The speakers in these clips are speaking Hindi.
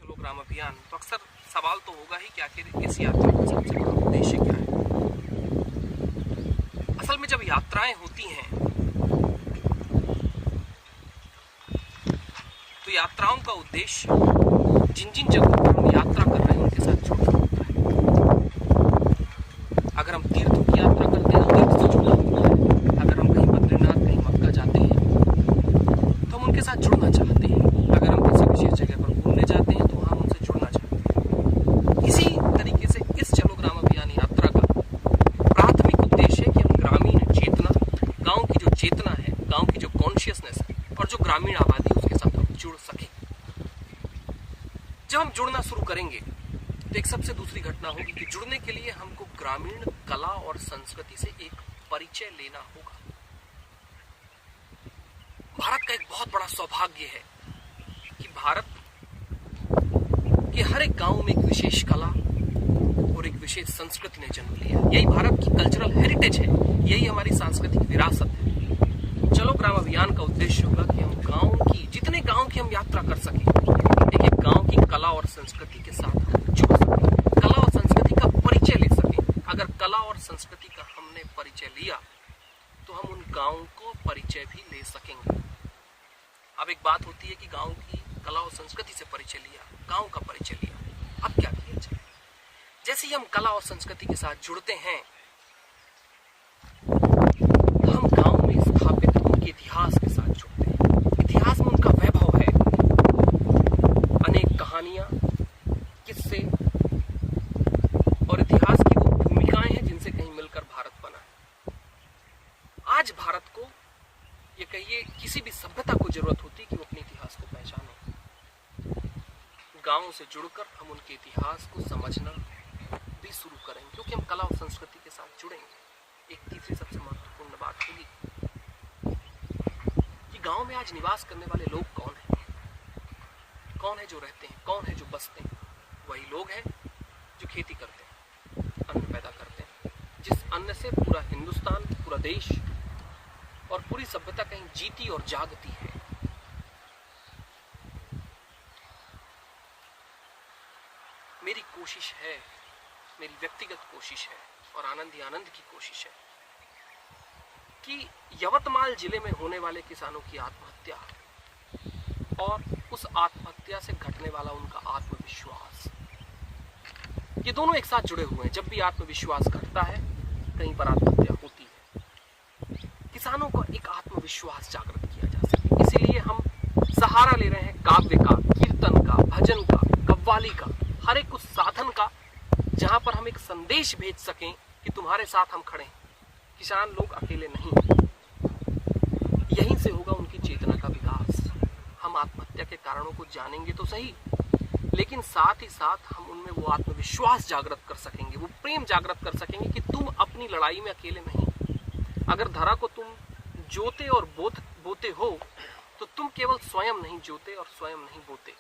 चलो ग्राम अभियान, तो अक्सर सवाल तो होगा ही कि आखिर इस यात्रा का सबसे बड़ा उद्देश्य क्या है। असल में जब यात्राएं होती हैं तो यात्राओं का उद्देश्य जिन जिन जगहों पर हम यात्रा कर रहे हैं उनके साथ जुड़ना होता है। अगर हम तीर्थों की यात्रा करते हैं तो तीर्थ से जुड़ना होता है। अगर हम कहीं बद्रीनाथ कहीं मक्का जाते हैं तो हम उनके साथ जुड़ना चाहते हैं। अगर हम किसी विशेष जगह पर घूमने जाते हैं तो हम उनसे जुड़ना चाहते हैं। इसी तरीके से इस चलो ग्राम अभियान यात्रा का प्राथमिक उद्देश्य है कि हम ग्रामीण चेतना, गाँव की जो चेतना है, गाँव की जो कॉन्शियसनेस है और जो ग्रामीण आबादी है उसके साथ हम जुड़ सके। जब हम जुड़ना शुरू करेंगे तो एक सबसे दूसरी घटना होगी कि जुड़ने के लिए हमको ग्रामीण कला और संस्कृति से एक परिचय लेना होगा। भारत का एक बहुत बड़ा सौभाग्य है कि भारत के हर एक गांव में एक विशेष कला और एक विशेष संस्कृति ने जन्म लिया। यही भारत की कल्चरल हेरिटेज है, यही हमारी सांस्कृतिक विरासत है। चलो ग्राम अभियान का उद्देश्य होगा कि हम गांव की, जितने गांव की हम यात्रा कर सकें, एक एक गांव की कला और संस्कृति के साथ हम जुड़ सकें, कला और संस्कृति का परिचय ले सकें। अगर कला और संस्कृति का हमने परिचय लिया तो हम उन गांव को परिचय भी ले सकेंगे। अब एक बात होती है कि गांव की कला और संस्कृति से परिचय लिया, गांव का परिचय लिया, अब क्या किया जाए। जैसे ही हम कला और संस्कृति के साथ जुड़ते हैं तो हम गांव में स्थापित उनके इतिहास के साथ जुड़ते हैं। इतिहास में उनका वैभव है, अनेक कहानियां, किस्से और इतिहास की वो भूमिकाएं हैं जिनसे कहीं मिलकर भारत बना है। आज भारत को, ये कहिए किसी भी सभ्यता को जरूरत होती है कि वो अपने इतिहास को पहचाने। गांव से जुड़कर हम उनके इतिहास को समझना भी शुरू करेंगे, क्योंकि हम कला और संस्कृति के साथ जुड़ेंगे। एक तीसरी सबसे महत्वपूर्ण बात होगी कि गांव में आज निवास करने वाले लोग कौन हैं, कौन है जो रहते हैं, कौन है जो बसते हैं। वही लोग हैं जो खेती करते हैं, अन्न पैदा करते हैं, जिस अन्न से पूरा हिंदुस्तान, पूरा देश और पूरी सभ्यता कहीं जीती और जागती है। मेरी कोशिश है, मेरी व्यक्तिगत कोशिश है और आनंद ही आनंद की कोशिश है कि यवतमाल जिले में होने वाले किसानों की आत्महत्या और उस आत्महत्या से घटने वाला उनका आत्मविश्वास, ये दोनों एक साथ जुड़े हुए हैं। जब भी आत्मविश्वास घटता है कहीं पर आत्महत्या होती है। किसानों का एक आत्मविश्वास जागृत किया जा सके, इसीलिए हम सहारा ले रहे हैं काव्य का, कीर्तन का, भजन का, कव्वाली का, हर एक उस साधन का जहां पर हम एक संदेश भेज सकें कि तुम्हारे साथ हम खड़े हैं, किसान लोग अकेले नहीं। यहीं से होगा उनकी चेतना का विकास। हम आत्महत्या के कारणों को जानेंगे तो सही, लेकिन साथ ही साथ हम उनमें वो आत्मविश्वास जागृत कर सकेंगे, वो प्रेम जागृत कर सकेंगे कि तुम अपनी लड़ाई में अकेले नहीं। अगर धरा को तुम जोते और बोते हो तो तुम केवल स्वयं नहीं जोते और स्वयं नहीं बोते,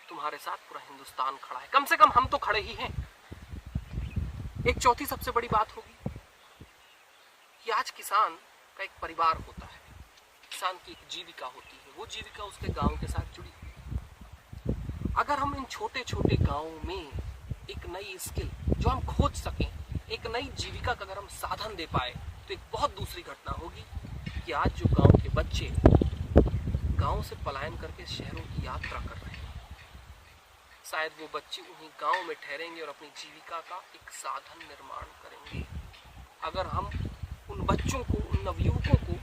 तुम्हारे साथ पूरा हिंदुस्तान खड़ा है। कम से कम हम तो खड़े ही हैं। एक चौथी सबसे बड़ी बात होगी कि आज किसान का एक परिवार होता है, किसान की एक जीविका होती है, वो जीविका उसके गांव के साथ जुड़ी। अगर हम इन छोटे छोटे गांवों में एक नई स्किल जो हम खोज सकें, एक नई जीविका का अगर हम साधन दे पाए तो एक बहुत दूसरी घटना होगी कि आज जो गांव के बच्चे गांव से पलायन करके शहरों की यात्रा कर रहे हैं, शायद वो बच्चे उन्हीं गांव में ठहरेंगे और अपनी जीविका का एक साधन निर्माण करेंगे। अगर हम उन बच्चों को, उन नवयुवकों को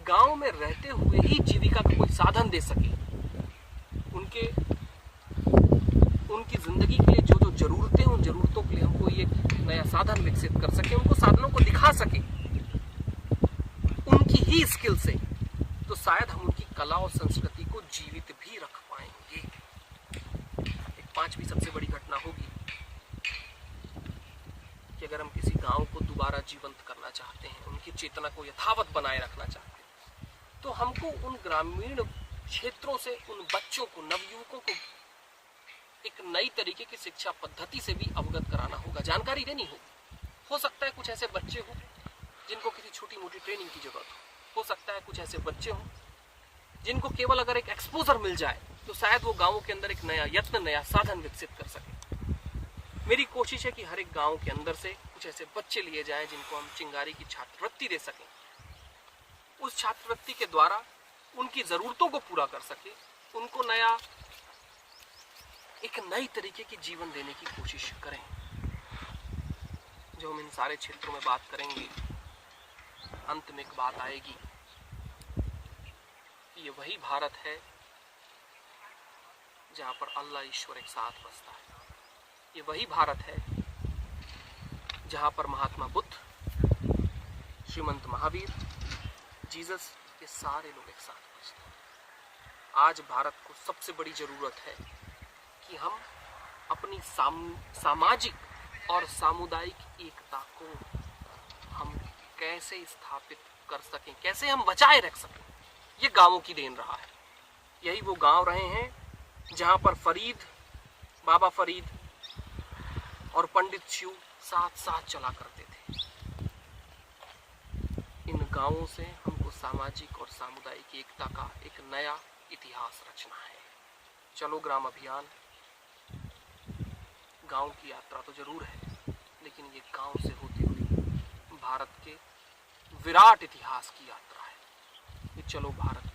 गांव में रहते हुए ही जीविका का कोई साधन दे सके, उनकी जिंदगी के लिए जो जो जरूरतें, उन जरूरतों के लिए हम कोई एक नया साधन विकसित कर सके, उनको साधनों को दिखा सके उनकी ही स्किल से, तो शायद हम उनकी कला और संस्कृति को जीवित भी रख पाएंगे। एक पांचवी सबसे बड़ी घटना होगी कि अगर हम किसी गांव को दोबारा जीवंत करना चाहते हैं, उनकी चेतना को यथावत बनाए रखना चाहते हैं, तो हमको उन ग्रामीण क्षेत्रों से उन बच्चों को, नवयुवकों को एक नई तरीके की शिक्षा पद्धति से भी अवगत कराना होगा, जानकारी देनी होगी। हो सकता है कुछ ऐसे बच्चे हो जिनको किसी छोटी मोटी ट्रेनिंग की जरूरत हो सकता है कुछ ऐसे बच्चे हो जिनको केवल अगर एक एक्सपोजर मिल जाए तो शायद वो गांवों के अंदर एक नया यत्न, नया साधन विकसित कर सके। मेरी कोशिश है कि हर एक गांव के अंदर से कुछ ऐसे बच्चे लिए जाएं जिनको हम चिंगारी की छात्रवृत्ति दे सकें। उस छात्रवृत्ति के द्वारा उनकी जरूरतों को पूरा कर सके, उनको नया, एक नई तरीके की जीवन देने की कोशिश करें। जो हम इन सारे क्षेत्रों में बात करेंगे, अंत में एक बात आएगी, ये वही भारत है जहां पर अल्लाह ईश्वर एक साथ बसता है। ये वही भारत है जहां पर महात्मा बुद्ध, श्रीमंत महावीर, जीसस, ये सारे लोग एक साथ बसते हैं। आज भारत को सबसे बड़ी जरूरत है कि हम अपनी सामाजिक और सामुदायिक एकता को हम कैसे स्थापित कर सकें, कैसे हम बचाए रख सकें। ये गांवों की देन रहा है। यही वो गांव रहे हैं जहां पर फरीद, बाबा फरीद और पंडित शिव साथ साथ चला करते थे। इन गांवों से हमको सामाजिक और सामुदायिक एकता का एक नया इतिहास रचना है। चलो ग्राम अभियान गांव की यात्रा तो जरूर है, लेकिन ये गांव से होती हुई भारत के विराट इतिहास की यात्रा है। ये चलो भारत